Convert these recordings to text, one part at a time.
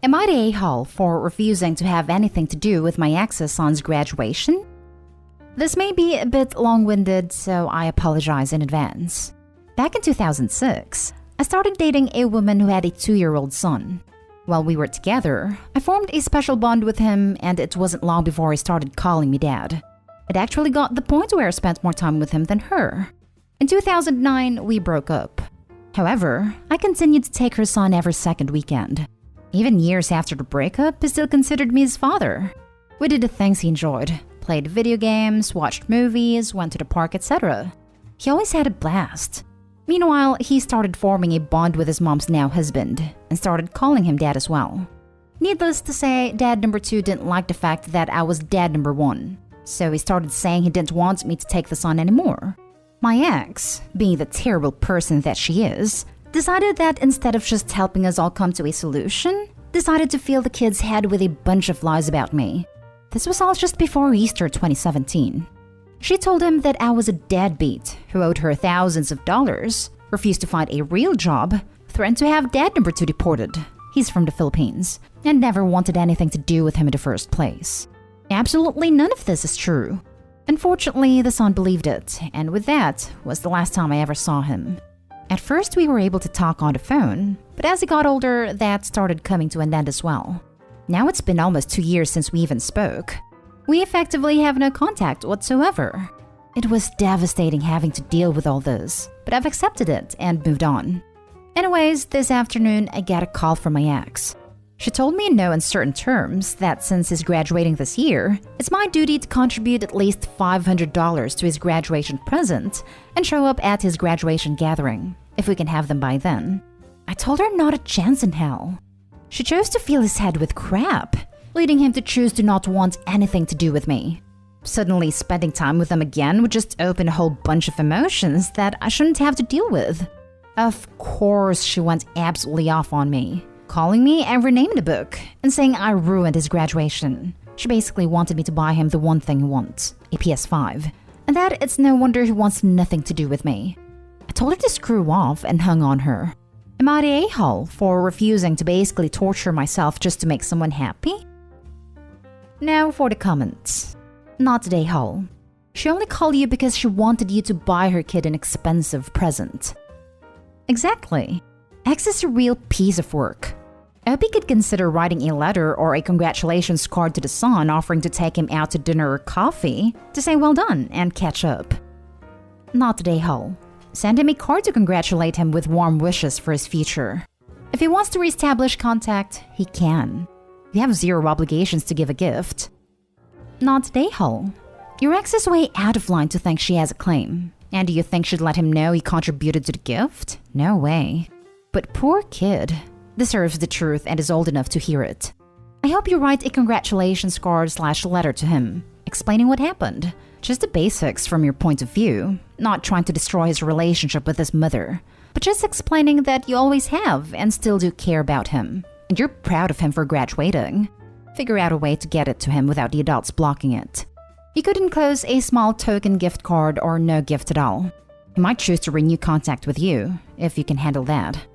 Am I the a-hole for refusing to have anything to do with my ex's son's graduation? This may be a bit long-winded, so I apologize in advance. Back in 2006, I started dating a woman who had a 2-year-old son. While we were together, I formed a special bond with him, and it wasn't long before he started calling me dad. It actually got to the point where I spent more time with him than her. In 2009, we broke up. However, I continued to take her son every second weekend. Even years after the breakup, he still considered me his father. We did the things he enjoyed, played video games, watched movies, went to the park, etc. He always had a blast. Meanwhile, he started forming a bond with his mom's now husband and started calling him dad as well. Needless to say, dad number 2 didn't like the fact that I was dad number 1, so he started saying he didn't want me to take the son anymore. My ex, being the terrible person that she is, decided that instead of just helping us all come to a solution, decided to fill the kid's head with a bunch of lies about me. This was all just before Easter 2017. She told him that I was a deadbeat who owed her thousands of dollars, refused to find a real job, threatened to have dad number 2 deported. He's from the Philippines, and never wanted anything to do with him in the first place. Absolutely none of this is true. Unfortunately, the son believed it, and with that was the last time I ever saw him. At first, we were able to talk on the phone, but as he got older, that started coming to an end as well. Now it's been almost 2 years since we even spoke. We effectively have no contact whatsoever. It was devastating having to deal with all this, but I've accepted it and moved on. Anyways, this afternoon I got a call from my ex. She told me in no uncertain terms that since he's graduating this year, it's my duty to contribute at least $500 to his graduation present and show up at his graduation gathering, if we can have them by then. I told her not a chance in hell. She chose to fill his head with crap, leading him to choose to not want anything to do with me. Suddenly, spending time with them again would just open a whole bunch of emotions that I shouldn't have to deal with. Of course, she went absolutely off on me, calling me every name in the book and saying I ruined his graduation. She basically wanted me to buy him the one thing he wants, a PS5, and that it's no wonder he wants nothing to do with me. I told her to screw off and hung on her. Am I the a-hole for refusing to basically torture myself just to make someone happy? Now for the comments. Not the a-hole. She only called you because she wanted you to buy her kid an expensive present. Exactly. X is a real piece of work. I hope he could consider writing a letter or a congratulations card to the son offering to take him out to dinner or coffee to say well done and catch up. Not the a-hole. Send him a card to congratulate him with warm wishes for his future. If he wants to reestablish contact, he can. You have zero obligations to give a gift. Not the a-hole. Your ex is way out of line to think she has a claim. And do you think she'd let him know he contributed to the gift? No way. But poor kid deserves the truth and is old enough to hear it. I hope you write a congratulations card/letter to him, explaining what happened. Just the basics from your point of view, not trying to destroy his relationship with his mother, but just explaining that you always have and still do care about him, and you're proud of him for graduating. Figure out a way to get it to him without the adults blocking it. You could enclose a small token gift card or no gift at all. He might choose to renew contact with you, if you can handle that.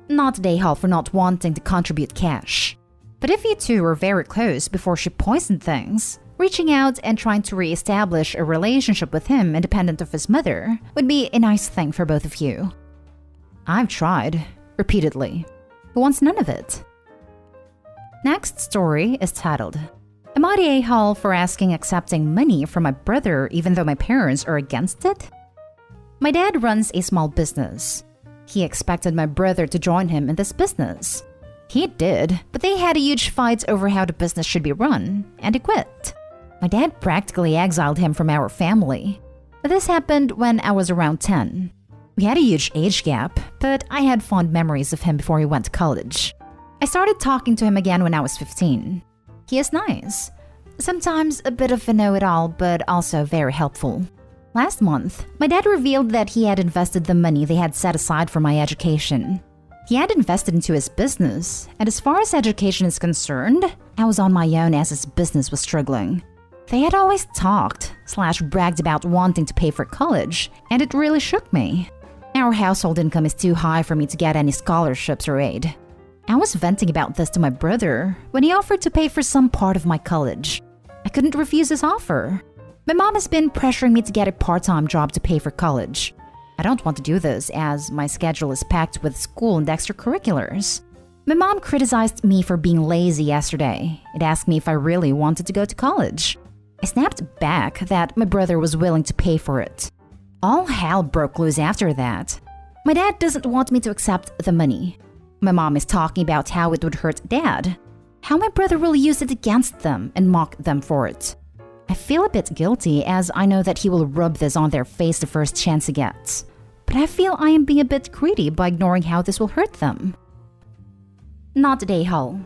Not the a-hole for not wanting to contribute cash. But if you two were very close before she poisoned things, reaching out and trying to re-establish a relationship with him independent of his mother would be a nice thing for both of you. I've tried, repeatedly. Who wants none of it? Next story is titled, Am I the a-hole for asking accepting money from my brother even though my parents are against it? My dad runs a small business. He expected my brother to join him in this business. He did, but they had a huge fight over how the business should be run, and he quit. My dad practically exiled him from our family. This happened when I was around 10. We had a huge age gap, but I had fond memories of him before he went to college. I started talking to him again when I was 15. He is nice. Sometimes a bit of a know-it-all, but also very helpful. Last month, my dad revealed that he had invested the money they had set aside for my education. He had invested into his business, and as far as education is concerned, I was on my own as his business was struggling. They had always talked/bragged about wanting to pay for college, and it really shook me. Our household income is too high for me to get any scholarships or aid. I was venting about this to my brother when he offered to pay for some part of my college. I couldn't refuse his offer. My mom has been pressuring me to get a part-time job to pay for college. I don't want to do this as my schedule is packed with school and extracurriculars. My mom criticized me for being lazy yesterday and asked me if I really wanted to go to college. I snapped back that my brother was willing to pay for it. All hell broke loose after that. My dad doesn't want me to accept the money. My mom is talking about how it would hurt Dad, how my brother will use it against them and mock them for it. I feel a bit guilty as I know that he will rub this on their face the first chance he gets. But I feel I am being a bit greedy by ignoring how this will hurt them. Not Day-Ho.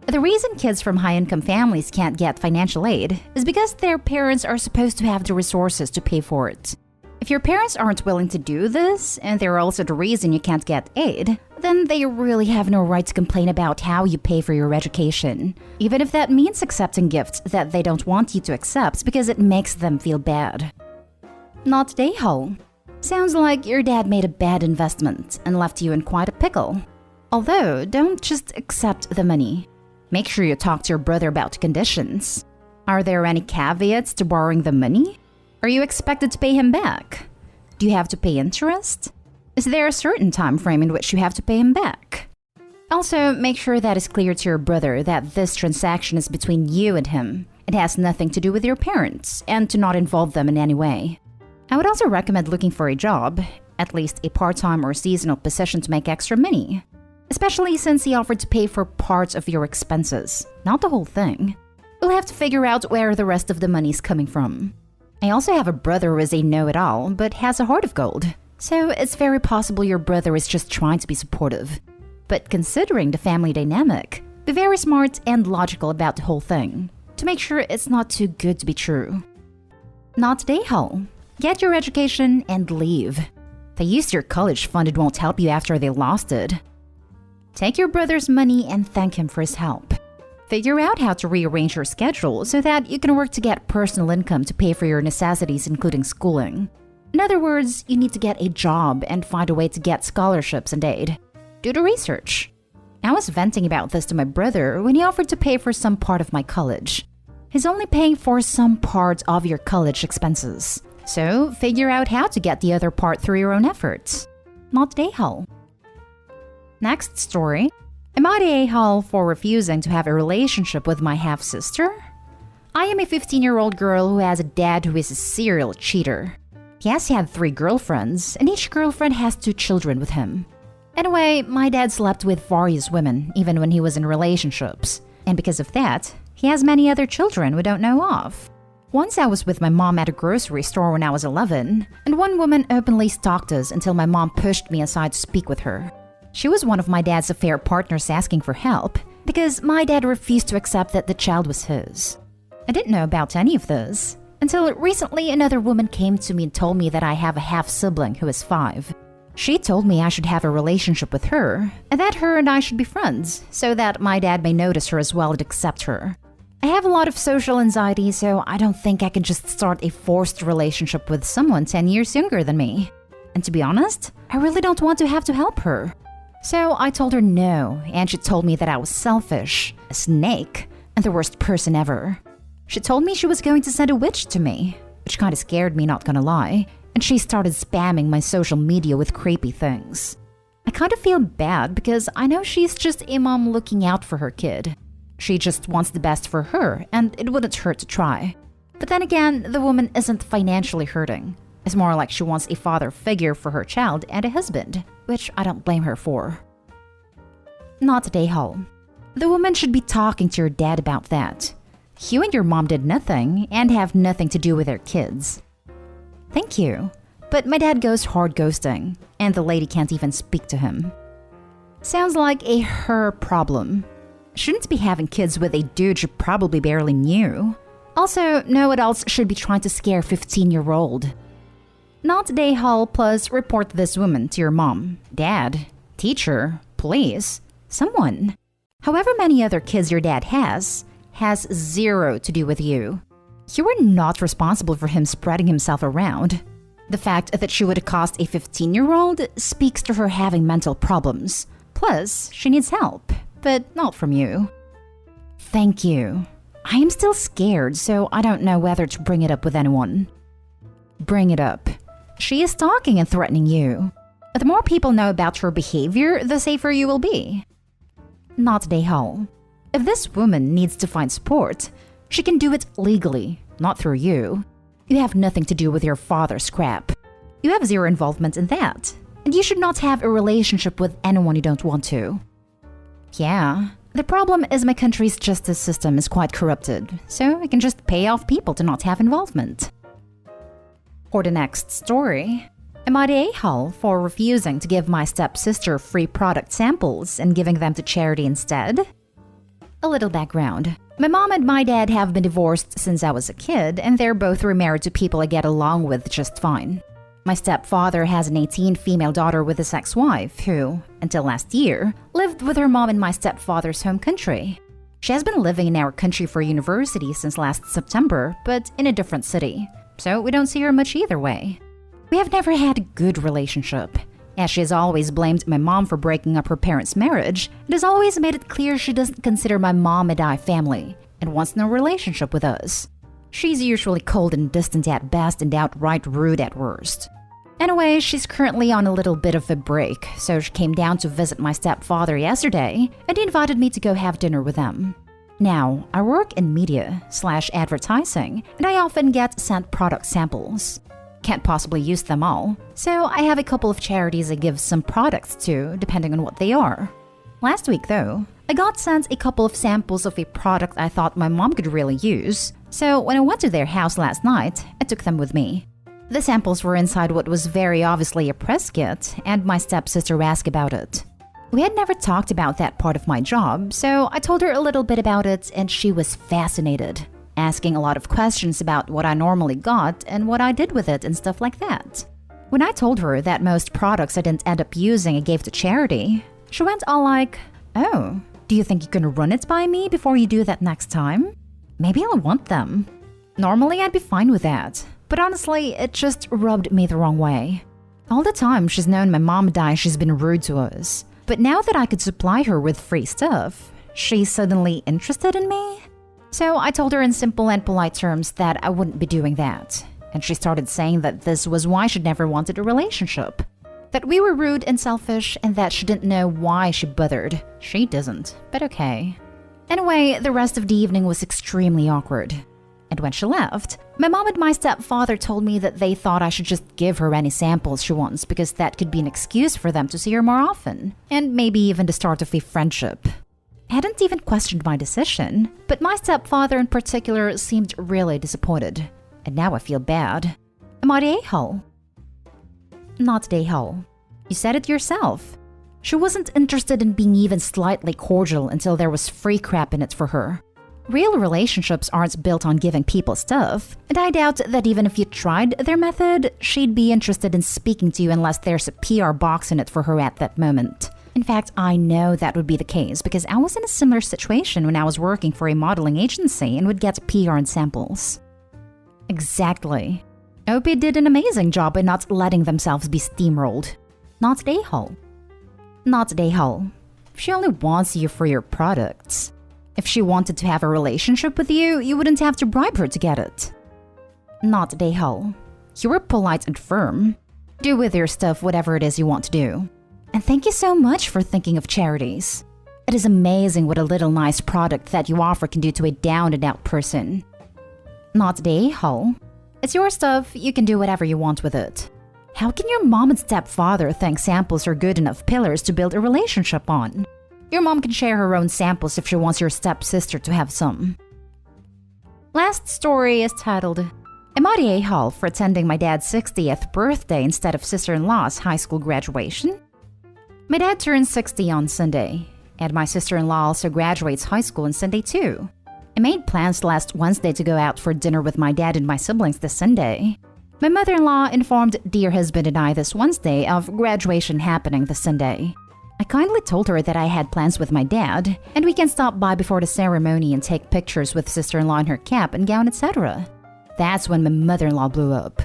The reason kids from high-income families can't get financial aid is because their parents are supposed to have the resources to pay for it. If your parents aren't willing to do this, and they're also the reason you can't get aid, then they really have no right to complain about how you pay for your education, even if that means accepting gifts that they don't want you to accept because it makes them feel bad. Not Day-Ho. Sounds like your dad made a bad investment and left you in quite a pickle. Although, don't just accept the money. Make sure you talk to your brother about conditions. Are there any caveats to borrowing the money? Are you expected to pay him back? Do you have to pay interest? Is there a certain time frame in which you have to pay him back? Also, make sure that it's clear to your brother that this transaction is between you and him. It has nothing to do with your parents, and to not involve them in any way. I would also recommend looking for a job, at least a part-time or seasonal position to make extra money. Especially since he offered to pay for parts of your expenses, not the whole thing. We'll have to figure out where the rest of the money is coming from. I also have a brother who is a know-it-all, but has a heart of gold. So it's very possible your brother is just trying to be supportive. But considering the family dynamic, be very smart and logical about the whole thing, to make sure it's not too good to be true. Not Day-Ho. Get your education and leave. They used your college fund, it won't help you after they lost it. Take your brother's money and thank him for his help. Figure out how to rearrange your schedule so that you can work to get personal income to pay for your necessities, including schooling. In other words, you need to get a job and find a way to get scholarships and aid. Do the research. I was venting about this to my brother when he offered to pay for some part of my college. He's only paying for some part of your college expenses. So figure out how to get the other part through your own efforts. Not Day-Ho. Next story. Am I the a-hole for refusing to have a relationship with my half-sister? I am a 15-year-old girl who has a dad who is a serial cheater. He has had 3 girlfriends, and each girlfriend has 2 children with him. Anyway, my dad slept with various women, even when he was in relationships. And because of that, he has many other children we don't know of. Once I was with my mom at a grocery store when I was 11, and one woman openly stalked us until my mom pushed me aside to speak with her. She was one of my dad's affair partners asking for help because my dad refused to accept that the child was his. I didn't know about any of this until recently another woman came to me and told me that I have a half-sibling who is 5. She told me I should have a relationship with her and that her and I should be friends so that my dad may notice her as well and accept her. I have a lot of social anxiety, so I don't think I can just start a forced relationship with someone 10 years younger than me. And to be honest, I really don't want to have to help her. So I told her no, and she told me that I was selfish, a snake, and the worst person ever. She told me she was going to send a witch to me, which kinda scared me, not gonna lie, and she started spamming my social media with creepy things. I kinda feel bad because I know she's just a mom looking out for her kid. She just wants the best for her, and it wouldn't hurt to try. But then again, the woman isn't financially hurting. It's more like she wants a father figure for her child and a husband, which I don't blame her for. Not Day-Ho. The woman should be talking to your dad about that. You and your mom did nothing and have nothing to do with their kids. Thank you, but my dad goes hard ghosting, and the lady can't even speak to him. Sounds like a her problem. Shouldn't be having kids with a dude you probably barely knew. Also, no one else should be trying to scare 15-year-old. Not Day-Ho plus report this woman to your mom, dad, teacher, police, someone. However many other kids your dad has 0 to do with you. You were not responsible for him spreading himself around. The fact that she would accost a 15-year-old speaks to her having mental problems. Plus, she needs help. but not from you. Thank you. I am still scared, so I don't know whether to bring it up with anyone. Bring it up. She is stalking and threatening you. The more people know about her behavior, the safer you will be. Not Dayhal. If this woman needs to find support, she can do it legally, not through you. You have nothing to do with your father's crap. You have zero involvement in that, and you should not have a relationship with anyone you don't want to. Yeah, the problem is my country's justice system is quite corrupted, so I can just pay off people to not have involvement. For the next story, am I the a-hole for refusing to give my stepsister free product samples and giving them to charity instead? A little background. My mom and my dad have been divorced since I was a kid, and they're both remarried to people I get along with just fine. My stepfather has an 18 female daughter with his ex-wife who, until last year, lived with her mom in my stepfather's home country. She has been living in our country for university since last September, but in a different city, so we don't see her much either way. We have never had a good relationship, as she has always blamed my mom for breaking up her parents' marriage and has always made it clear she doesn't consider my mom and I family and wants no relationship with us. She's usually cold and distant at best and outright rude at worst. Anyway, she's currently on a little bit of a break, so she came down to visit my stepfather yesterday and he invited me to go have dinner with them. Now, I work in media/advertising and I often get sent product samples. Can't possibly use them all, so I have a couple of charities I give some products to, depending on what they are. Last week, though, I got sent a couple of samples of a product I thought my mom could really use, so when I went to their house last night, I took them with me. The samples were inside what was very obviously a press kit, and my stepsister asked about it. We had never talked about that part of my job, so I told her a little bit about it, and she was fascinated, asking a lot of questions about what I normally got and what I did with it and stuff like that. When I told her that most products I didn't end up using I gave to charity, she went all like, "Oh, do you think you can run it by me before you do that next time? Maybe I'll want them." Normally I'd be fine with that, but honestly, it just rubbed me the wrong way. All the time she's known my mom died, she's been rude to us. But now that I could supply her with free stuff, she's suddenly interested in me? So I told her in simple and polite terms that I wouldn't be doing that. And she started saying that this was why she'd never wanted a relationship. That we were rude and selfish and that she didn't know why she bothered. She doesn't, but okay. Anyway, the rest of the evening was extremely awkward. And when she left, my mom and my stepfather told me that they thought I should just give her any samples she wants because that could be an excuse for them to see her more often. And maybe even the start of a friendship. I hadn't even questioned my decision, but my stepfather in particular seemed really disappointed. And now I feel bad. Am I the a-hole? Not the a-hole. You said it yourself. She wasn't interested in being even slightly cordial until there was free crap in it for her. Real relationships aren't built on giving people stuff, and I doubt that even if you tried their method, she'd be interested in speaking to you unless there's a PR box in it for her at that moment. In fact, I know that would be the case because I was in a similar situation when I was working for a modeling agency and would get PR and samples. Exactly. OP did an amazing job by not letting themselves be steamrolled. Not the a-hole. Not the a-hole. She only wants you for your products. If she wanted to have a relationship with you, you wouldn't have to bribe her to get it. Not the a-hole. You were polite and firm. Do with your stuff whatever it is you want to do. And thank you so much for thinking of charities. It is amazing what a little nice product that you offer can do to a down-and-out person. Not the a-hole. It's your stuff, you can do whatever you want with it. How can your mom and stepfather think samples are good enough pillars to build a relationship on? Your mom can share her own samples if she wants your stepsister to have some. Last story is titled, Am I the a-hole for attending my dad's 60th birthday instead of sister-in-law's high school graduation? My dad turns 60 on Sunday, and my sister-in-law also graduates high school on Sunday too. I made plans last Wednesday to go out for dinner with my dad and my siblings this Sunday. My mother-in-law informed dear husband and I this Wednesday of graduation happening this Sunday. I kindly told her that I had plans with my dad, and we can stop by before the ceremony and take pictures with sister-in-law in her cap and gown, etc. That's when my mother-in-law blew up.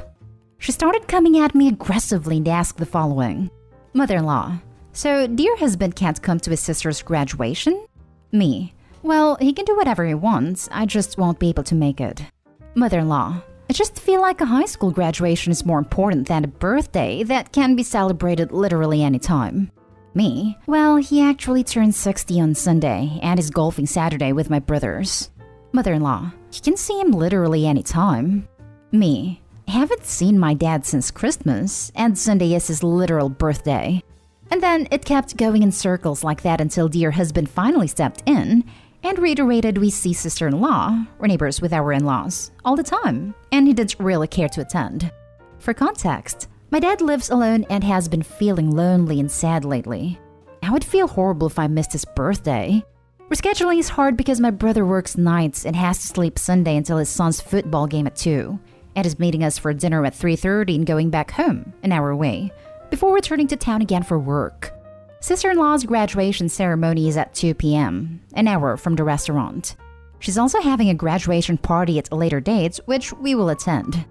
She started coming at me aggressively and asked the following. Mother-in-law, so dear husband can't come to his sister's graduation? Me. Well, he can do whatever he wants, I just won't be able to make it. Mother-in-law. I just feel like a high school graduation is more important than a birthday that can be celebrated literally anytime. Me. Well, he actually turned 60 on Sunday and is golfing Saturday with my brothers. Mother-in-law. You can see him literally anytime. Me. I haven't seen my dad since Christmas, and Sunday is his literal birthday. And then it kept going in circles like that until dear husband finally stepped in and reiterated we see sister-in-law, or neighbors with our in-laws, all the time, and he didn't really care to attend. For context, my dad lives alone and has been feeling lonely and sad lately. I would feel horrible if I missed his birthday. Rescheduling is hard because my brother works nights and has to sleep Sunday until his son's football game at 2, and is meeting us for dinner at 3:30 and going back home, an hour away, before returning to town again for work. Sister-in-law's graduation ceremony is at 2 p.m., an hour from the restaurant. She's also having a graduation party at a later date, which we will attend.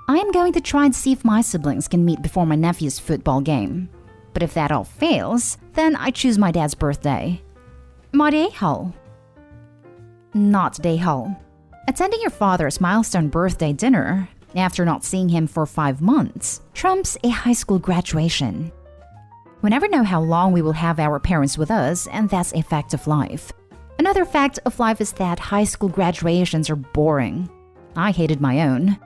I am going to try and see if my siblings can meet before my nephew's football game. But if that all fails, then I choose my dad's birthday. My day haul. Not day haul. Attending your father's milestone birthday dinner, after not seeing him for 5 months, trumps a high school graduation. We never know how long we will have our parents with us, and that's a fact of life. Another fact of life is that high school graduations are boring. I hated my own.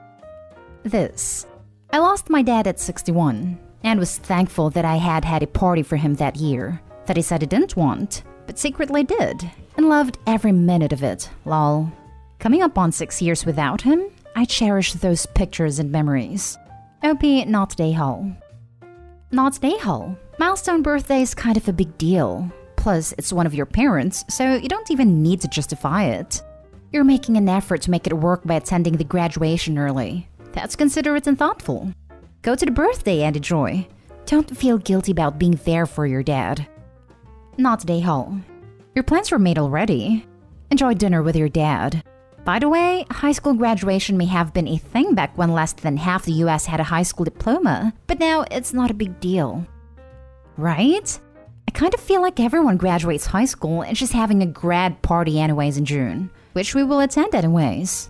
This. I lost my dad at 61, and was thankful that I had a party for him that year, that he said he didn't want, but secretly did, and loved every minute of it, lol. Coming up on 6 years without him, I cherish those pictures and memories. OP not day haul. Not day haul. Milestone birthday is kind of a big deal. Plus, it's one of your parents, so you don't even need to justify it. You're making an effort to make it work by attending the graduation early. That's considerate and thoughtful. Go to the birthday and enjoy. Don't feel guilty about being there for your dad. Not day haul. Your plans were made already. Enjoy dinner with your dad. By the way, high school graduation may have been a thing back when less than half the US had a high school diploma, but now it's not a big deal. Right? I kind of feel like everyone graduates high school and just having a grad party anyways in June, which we will attend anyways.